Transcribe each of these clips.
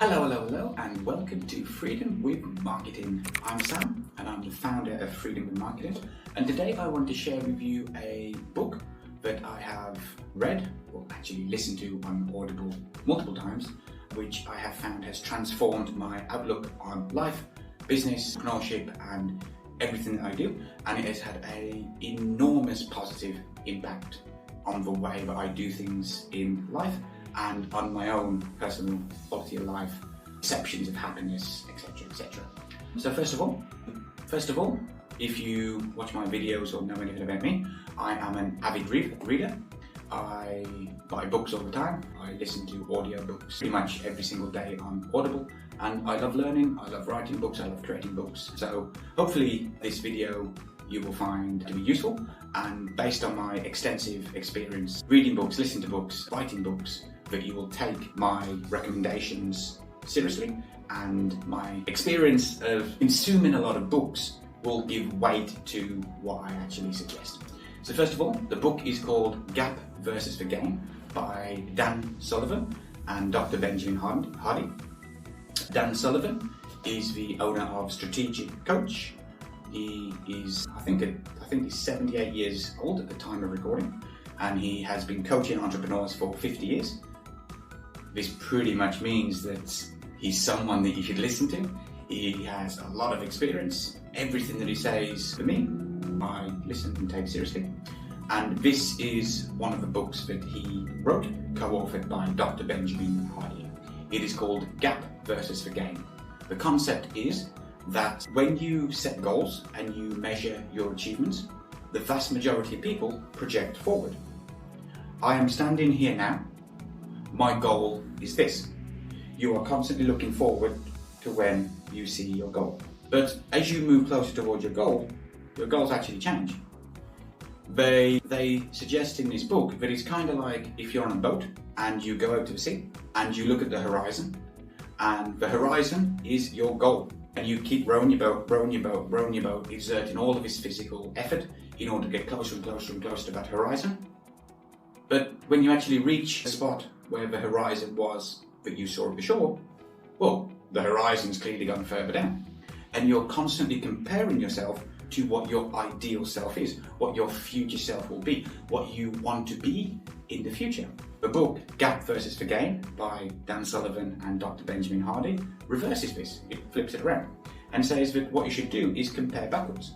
Hello, and welcome to Freedom with Marketing. I'm Sam, and I'm the founder of Freedom with Marketing. And today I want to share with you a book that I have read, or actually listened to on Audible multiple times, which I have found has transformed my outlook on life, business, entrepreneurship, and everything that I do. And it has had an enormous positive impact on the way that I do things in life and on my own personal quality of life, perceptions of happiness, etc. So first of all, if you watch my videos or know anything about me, I am an avid reader. I buy books all the time. I listen to audiobooks pretty much every single day on Audible, and I love learning, I love writing books, I love creating books. So hopefully this video you will find to be useful, and based on my extensive experience reading books, listening to books, writing books, that you will take my recommendations seriously, and my experience of consuming a lot of books will give weight to what I actually suggest. So first of all, the book is called Gap versus the Game by Dan Sullivan and Dr. Benjamin Hardy. Dan Sullivan is the owner of Strategic Coach. He is, I think he's 78 years old at the time of recording, and he has been coaching entrepreneurs for 50 years. This pretty much means that he's someone that you should listen to. He has a lot of experience. Everything that he says, for me, I listen and take seriously. And this is one of the books that he wrote, co-authored by Dr. Benjamin Hardy. It is called Gap versus the Game. The concept is that when you set goals and you measure your achievements, the vast majority of people project forward. I am standing here now. My goal is this. You are constantly looking forward to when you see your goal. But as you move closer towards your goals actually change. They suggest in this book that it's kind of like if you're on a boat and you go out to the sea and you look at the horizon, and the horizon is your goal. And you keep rowing your boat, exerting all of this physical effort in order to get closer and closer and closer to that horizon. But when you actually reach a spot where the horizon was that you saw at the shore, well, the horizon's clearly gone further down. And you're constantly comparing yourself to what your ideal self is, what your future self will be, what you want to be in the future. The book, Gap versus the Game by Dan Sullivan and Dr. Benjamin Hardy, reverses this. It flips it around and says that what you should do is compare backwards.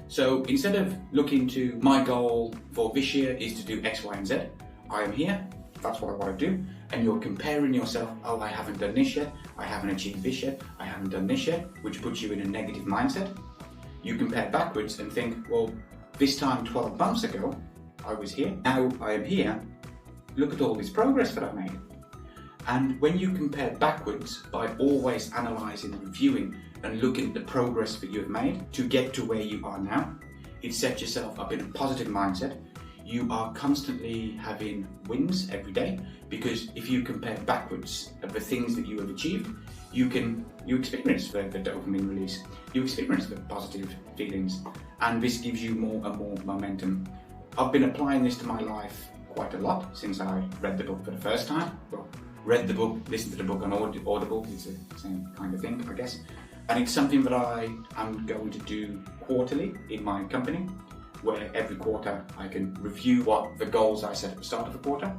So instead of looking to my goal for this year is to do X, Y, and Z, I am here, that's what I want to do, and you're comparing yourself, oh, I haven't done this yet, I haven't achieved this yet, I haven't done this yet, which puts you in a negative mindset. You compare backwards and think, well, this time 12 months ago, I was here, now I am here, look at all this progress that I've made. And when you compare backwards by always analysing, reviewing, and looking at the progress that you have made to get to where you are now, it sets yourself up in a positive mindset. You are constantly having wins every day, because if you compare backwards of the things that you have achieved, you experience the dopamine release, you experience the positive feelings, and this gives you more and more momentum. I've been applying this to my life quite a lot since I read the book for the first time. Well, read the book, listened to the book on Audible, it's the same kind of thing, I guess. And it's something that I am going to do quarterly in my company, where every quarter I can review what the goals I set at the start of the quarter.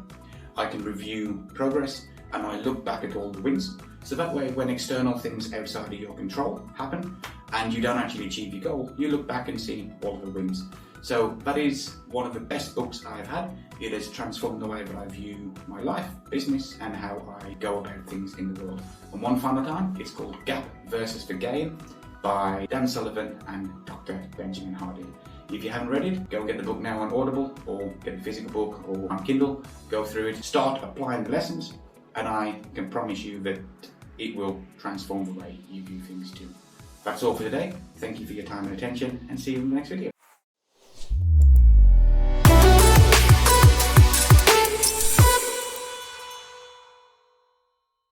I can review progress, and I look back at all the wins. So that way, when external things outside of your control happen and you don't actually achieve your goal, you look back and see all of the wins. So that is one of the best books I've had. It has transformed the way that I view my life, business, and how I go about things in the world. And one final time, it's called Gap versus the Game by Dan Sullivan and Dr. Benjamin Hardy. If you haven't read it, go get the book now on Audible, or get the physical book or on Kindle, go through it, start applying the lessons, and I can promise you that it will transform the way you view things too. That's all for today. Thank you for your time and attention, and see you in the next video.